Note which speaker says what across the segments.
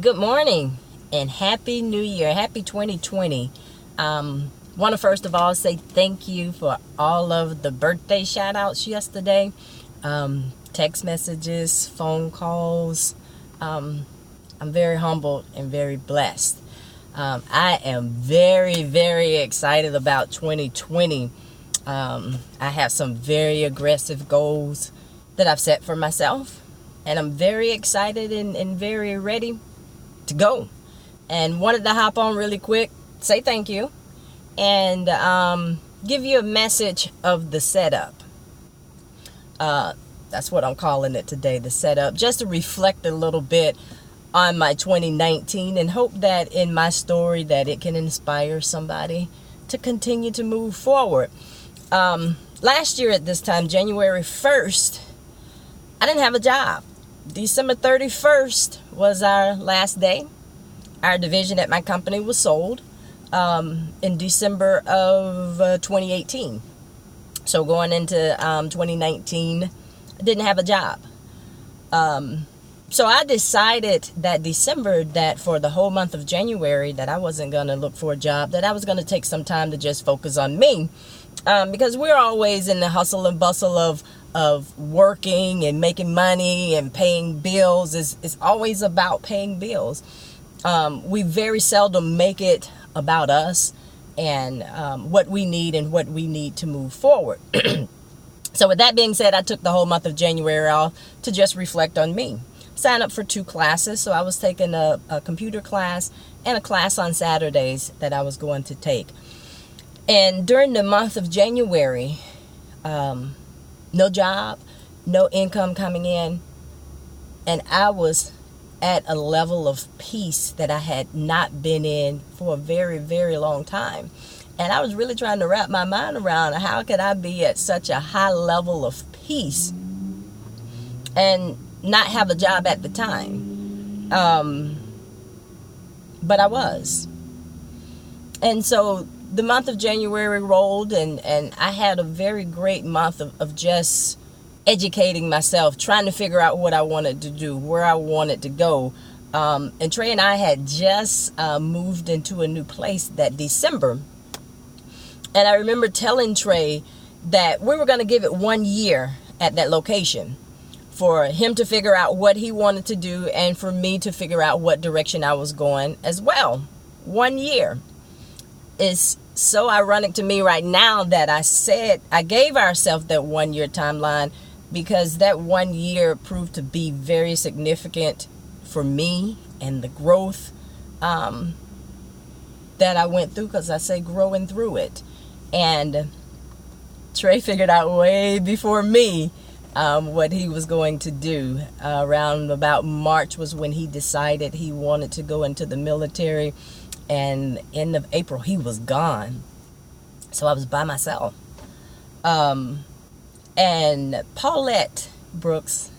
Speaker 1: Good morning and Happy New Year. Happy 2020. Want to first of all say thank you for all of the birthday shout outs yesterday. Text messages, phone calls. I'm very humbled and very blessed. I am very, very excited about 2020. I have some very aggressive goals that I've set for myself, and I'm very excited and very ready to go. And wanted to hop on really quick, say thank you, and give you a message of the setup. That's what I'm calling it today, the setup, just to reflect a little bit on my 2019 and hope that in my story that it can inspire somebody to continue to move forward. Last year at this time, January 1st, I didn't have a job. December 31st was our last day. Our division at my company was sold in December of 2018. So going into 2019, I didn't have a job. So I decided that December, that for the whole month of January, that I wasn't going to look for a job, that I was going to take some time to just focus on me. Because we're always in the hustle and bustle of working and making money and paying bills. It's always about paying bills. We very seldom make it about us and what we need and what we need to move forward. So with that being said, I took the whole month of January off to just reflect on me. Sign up for 2 classes. So I was taking a computer class and a class on Saturdays that I was going to take. And during the month of January, no job, no income coming in, and I was at a level of peace that I had not been in for a very, very long time. And I was really trying to wrap my mind around how could I be at such a high level of peace and not have a job at the time. But I was. And so the month of January rolled, and I had a very great month of just educating myself, trying to figure out what I wanted to do, where I wanted to go. And Trey and I had just moved into a new place that December. And I remember telling Trey that we were going to give it 1 year at that location for him to figure out what he wanted to do and for me to figure out what direction I was going as well. 1 year. It's so ironic to me right now that I gave ourselves that 1 year timeline, because that 1 year proved to be very significant for me and the growth that I went through, because I say growing through it. And Trey figured out way before me what he was going to do. Around about March was when he decided he wanted to go into the military. And end of April, he was gone. So I was by myself. And Paulette Brooks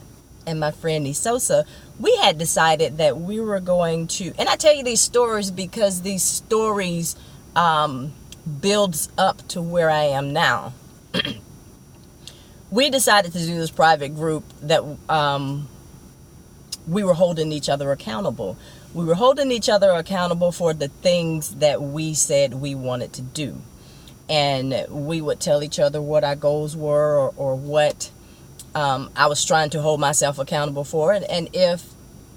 Speaker 1: and my friend Nisosa, we had decided that we were going to, and I tell you these stories because these stories builds up to where I am now. We decided to do this private group that we were holding each other accountable. We were holding each other accountable for the things that we said we wanted to do. And we would tell each other what our goals were, or what I was trying to hold myself accountable for. And if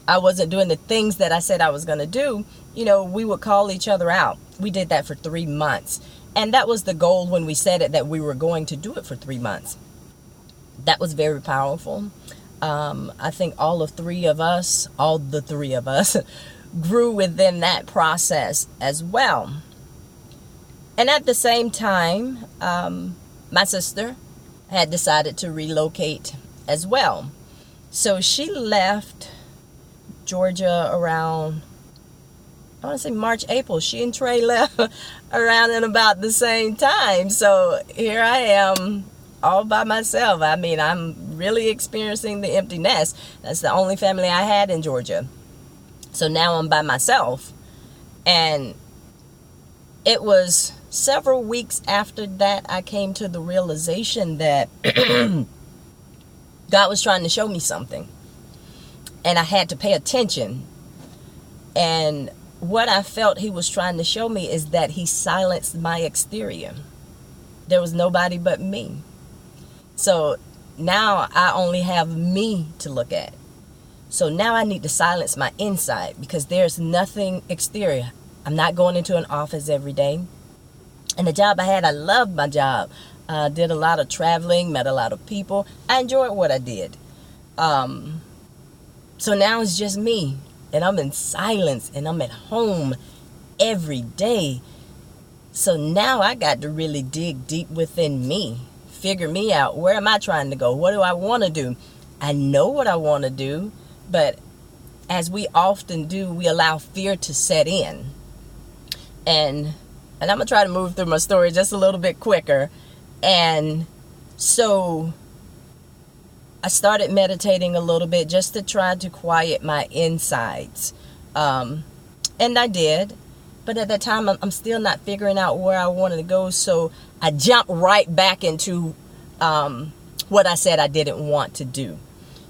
Speaker 1: I wasn't doing the things that I said I was going to do, we would call each other out. We did that for 3 months. And that was the goal when we said it, that we were going to do it for 3 months. That was very powerful. I think all the three of us grew within that process as well. And at the same time, my sister had decided to relocate as well. So she left Georgia around, I want to say March, April. She and Trey left around in about the same time. So here I am, all by myself. I mean, I'm really experiencing the empty nest. That's the only family I had in Georgia. So now I'm by myself. And it was several weeks after that I came to the realization that God was trying to show me something. And I had to pay attention. And what I felt he was trying to show me is that he silenced my exterior. There was nobody but me. So now I only have me to look at. So now I need to silence my inside because there's nothing exterior. I'm not going into an office every day. And the job I had, I loved my job. Did a lot of traveling, met a lot of people. I enjoyed what I did. So now it's just me. And I'm in silence and I'm at home every day. So now I got to really dig deep within me. Figure me out. Where am I trying to go? What do I want to do? I know what I want to do. But as we often do, we allow fear to set in. And I'm going to try to move through my story just a little bit quicker. And so I started meditating a little bit just to try to quiet my insides. And I did. But at that time, I'm still not figuring out where I wanted to go. So I jumped right back into what I said I didn't want to do.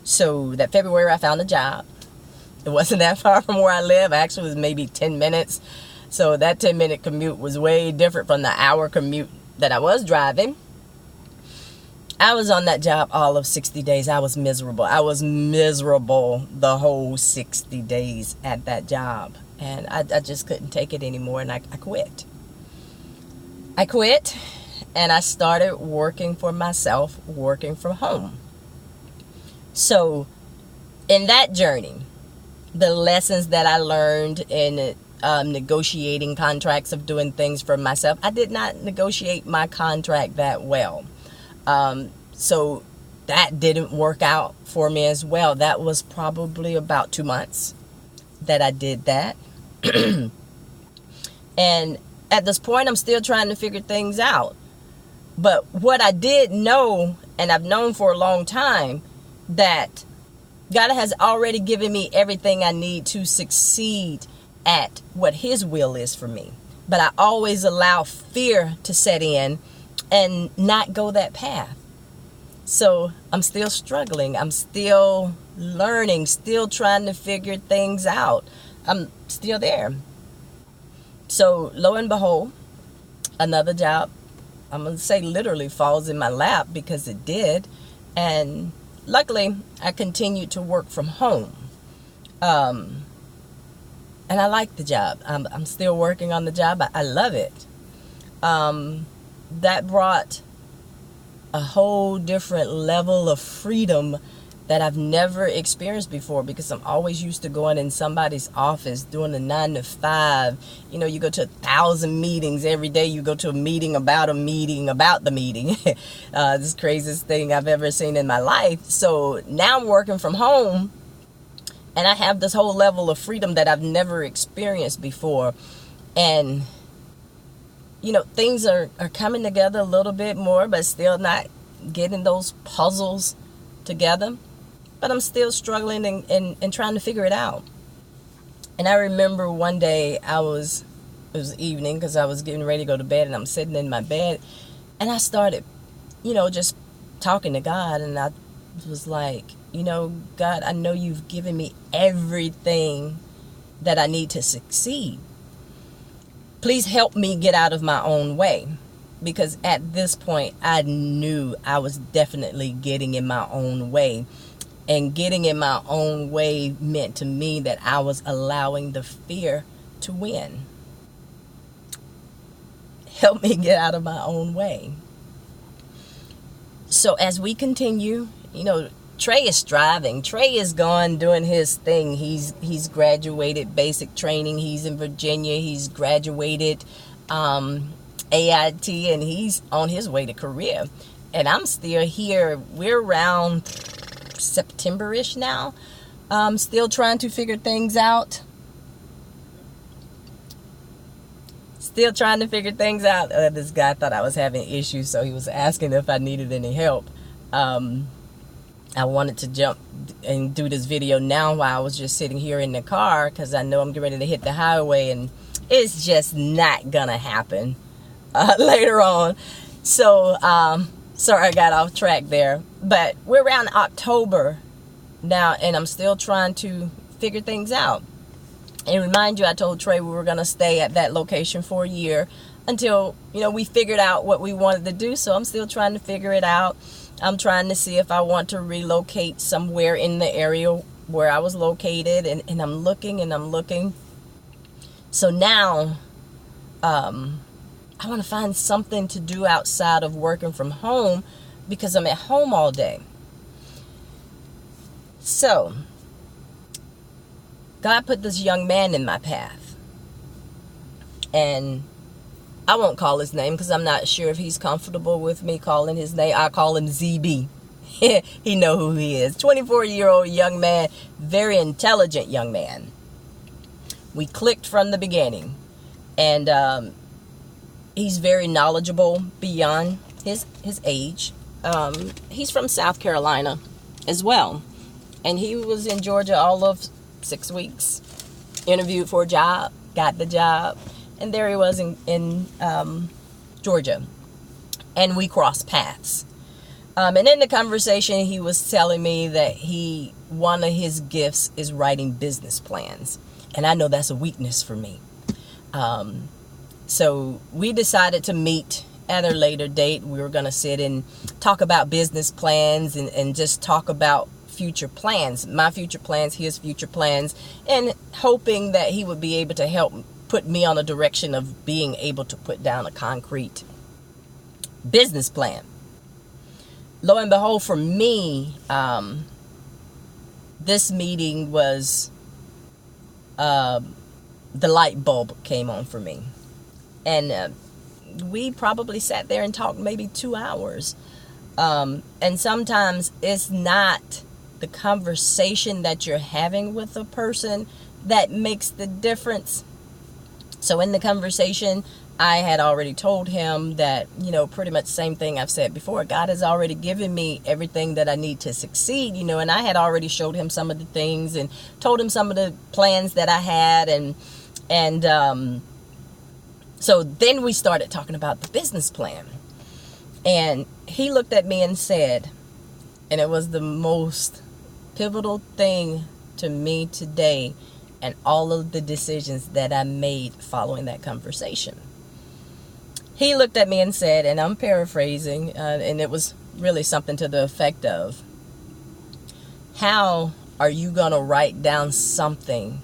Speaker 1: So that February, I found a job. It wasn't that far from where I live. Actually, it was maybe 10 minutes. So that 10-minute commute was way different from the hour commute that I was driving. I was on that job all of 60 days. I was miserable. I was miserable the whole 60 days at that job. And I just couldn't take it anymore, and I quit. I quit, and I started working for myself, working from home. So in that journey, the lessons that I learned in negotiating contracts, of doing things for myself, I did not negotiate my contract that well. So that didn't work out for me as well. That was probably about 2 months that I did that. And at this point, I'm still trying to figure things out. But what I did know, and I've known for a long time, that God has already given me everything I need to succeed at what His will is for me. But I always allow fear to set in and not go that path. So I'm still struggling. I'm still learning, still trying to figure things out. I'm still there. So lo and behold, another job, I'm going to say literally falls in my lap, because it did. And luckily, I continued to work from home. And I like the job. I'm still working on the job. I love it. That brought a whole different level of freedom that I've never experienced before, because I'm always used to going in somebody's office, doing a 9 to 5. You know, you go to 1,000 meetings every day. You go to a meeting about the meeting. This craziest thing I've ever seen in my life. So now I'm working from home, and I have this whole level of freedom that I've never experienced before. And, you know, things are coming together a little bit more, but still not getting those puzzles together. But I'm still struggling and trying to figure it out. And I remember one day it was evening, because I was getting ready to go to bed, and I'm sitting in my bed, and I started, just talking to God. And I was like, God, I know you've given me everything that I need to succeed. Please help me get out of my own way. Because at this point, I knew I was definitely getting in my own way. And getting in my own way meant to me that I was allowing the fear to win. Help me get out of my own way. So as we continue, Trey is striving. Trey is gone doing his thing. He's graduated basic training. He's in Virginia. He's graduated AIT, and he's on his way to career. And I'm still here. We're around September-ish now. Still trying to figure things out. This guy thought I was having issues, so he was asking if I needed any help. I wanted to jump and do this video now while I was just sitting here in the car, because I know I'm getting ready to hit the highway, and it's just not gonna happen later on. So sorry I got off track there, but we're around October now, and I'm still trying to figure things out. And remind you, I told Trey we were going to stay at that location for a year until, we figured out what we wanted to do. So I'm still trying to figure it out. I'm trying to see if I want to relocate somewhere in the area where I was located. And I'm looking and I'm looking. So now I want to find something to do outside of working from home because I'm at home all day. So God put this young man in my path. And I won't call his name because I'm not sure if he's comfortable with me calling his name. I call him ZB. He know who he is. 24-year-old young man, very intelligent young man. We clicked from the beginning. And he's very knowledgeable beyond his age. He's from South Carolina as well. And he was in Georgia all of 6 weeks. Interviewed for a job, got the job. And there he was in Georgia. And we crossed paths. And in the conversation, he was telling me that one of his gifts is writing business plans. And I know that's a weakness for me. So we decided to meet at a later date. We were going to sit and talk about business plans and just talk about future plans, my future plans, his future plans, and hoping that he would be able to help put me on a direction of being able to put down a concrete business plan. Lo and behold, for me, this meeting was, the light bulb came on for me. And we probably sat there and talked maybe 2 hours. And sometimes it's not the conversation that you're having with a person that makes the difference. So in the conversation, I had already told him that, pretty much the same thing I've said before. God has already given me everything that I need to succeed, and I had already showed him some of the things and told him some of the plans that I had. And so then we started talking about the business plan. And he looked at me and said, and it was the most pivotal thing to me today and all of the decisions that I made following that conversation. He looked at me and said, and I'm paraphrasing, and it was really something to the effect of, how are you going to write down something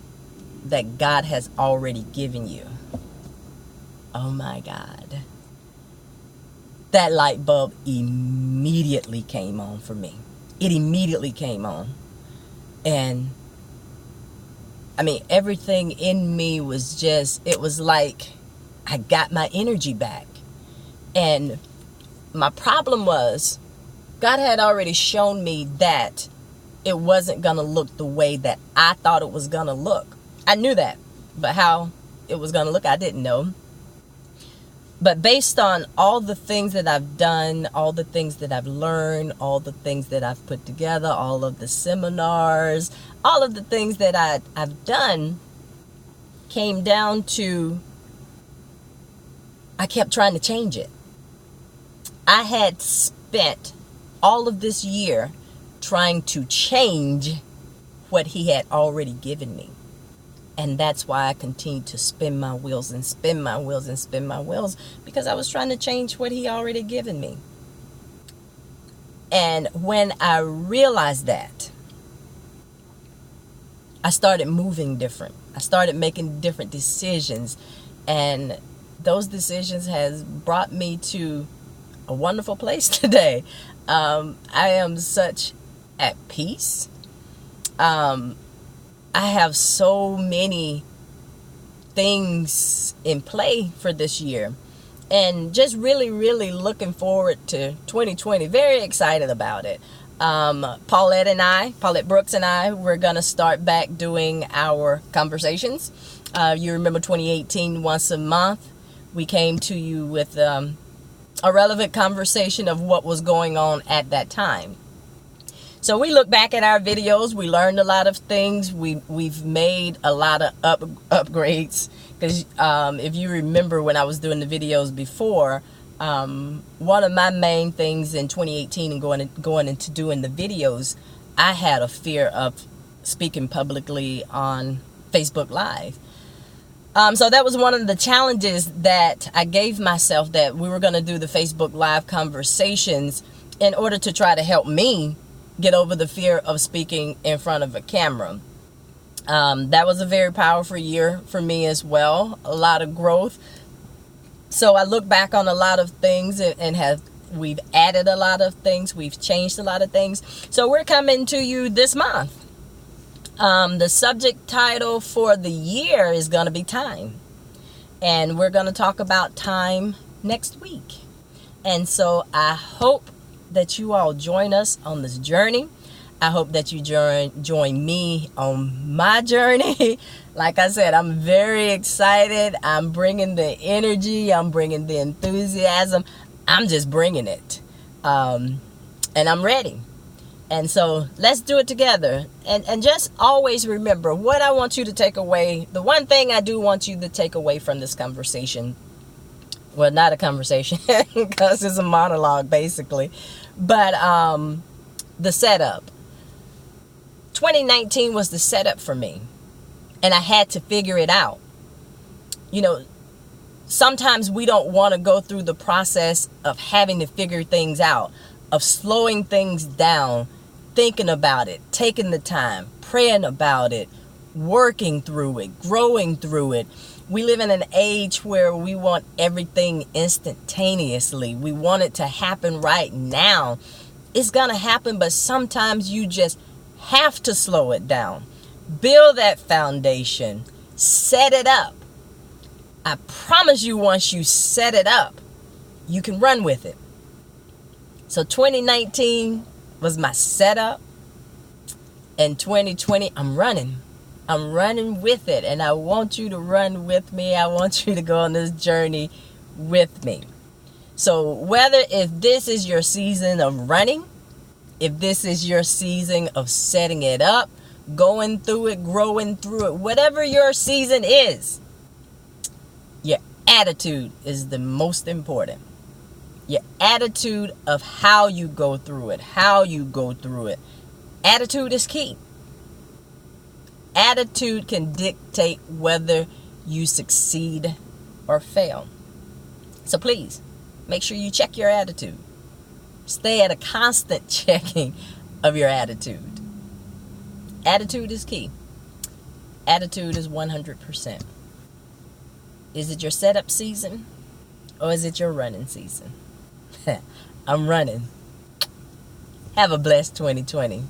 Speaker 1: that God has already given you? Oh my God. That light bulb immediately came on for me. It immediately came on. And everything in me was it was like I got my energy back. And my problem was, God had already shown me that it wasn't going to look the way that I thought it was going to look. I knew that, but how it was going to look, I didn't know. But based on all the things that I've done, all the things that I've learned, all the things that I've put together, all of the seminars, all of the things that I've done, came down to, I kept trying to change it. I had spent all of this year trying to change what he had already given me. And that's why I continued to spin my wheels and spin my wheels and spin my wheels, because I was trying to change what he already given me. And when I realized that, I started moving different. I started making different decisions. And those decisions has brought me to a wonderful place today. I am such at peace. I have so many things in play for this year, and just really, really looking forward to 2020. Very excited about it. Paulette Brooks and I, we're going to start back doing our conversations. You remember 2018, once a month, we came to you with a relevant conversation of what was going on at that time. So we look back at our videos. We learned a lot of things. We've made a lot of upgrades. Because if you remember when I was doing the videos before, one of my main things in 2018 and going into doing the videos, I had a fear of speaking publicly on Facebook Live. So that was one of the challenges that I gave myself, that we were going to do the Facebook Live conversations in order to try to help me get over the fear of speaking in front of a camera. That was a very powerful year for me as well. A lot of growth. So I look back on a lot of things and we've added a lot of things. We've changed a lot of things. So we're coming to you this month. The subject title for the year is going to be time. And we're going to talk about time next week. And so I hope that you all join us on this journey. I hope that you join me on my journey. Like I said, I'm very excited. I'm bringing the energy. I'm bringing the enthusiasm. I'm just bringing it. And I'm ready. And so let's do it together. And just always remember what I want you to take away. The one thing I do want you to take away from this conversation. Well, not a conversation because it's a monologue basically. But the setup. 2019 was the setup for me. And I had to figure it out. You know, sometimes we don't want to go through the process of having to figure things out, of slowing things down, thinking about it, taking the time, praying about it, working through it, growing through it. We live in an age where we want everything instantaneously. We want it to happen right now. It's going to happen, but sometimes you just have to slow it down. Build that foundation. Set it up. I promise you, once you set it up, you can run with it. So 2019 was my setup. And 2020, I'm running. I'm running with it. And I want you to run with me. I want you to go on this journey with me. So if this is your season of running, if this is your season of setting it up, going through it, growing through it, whatever your season is, your attitude is the most important. Your attitude of how you go through it, Attitude is key. Attitude can dictate whether you succeed or fail. So please, make sure you check your attitude. Stay at a constant checking of your attitude. Attitude is key. Attitude is 100%. Is it your setup season or is it your running season? I'm running. Have a blessed 2020.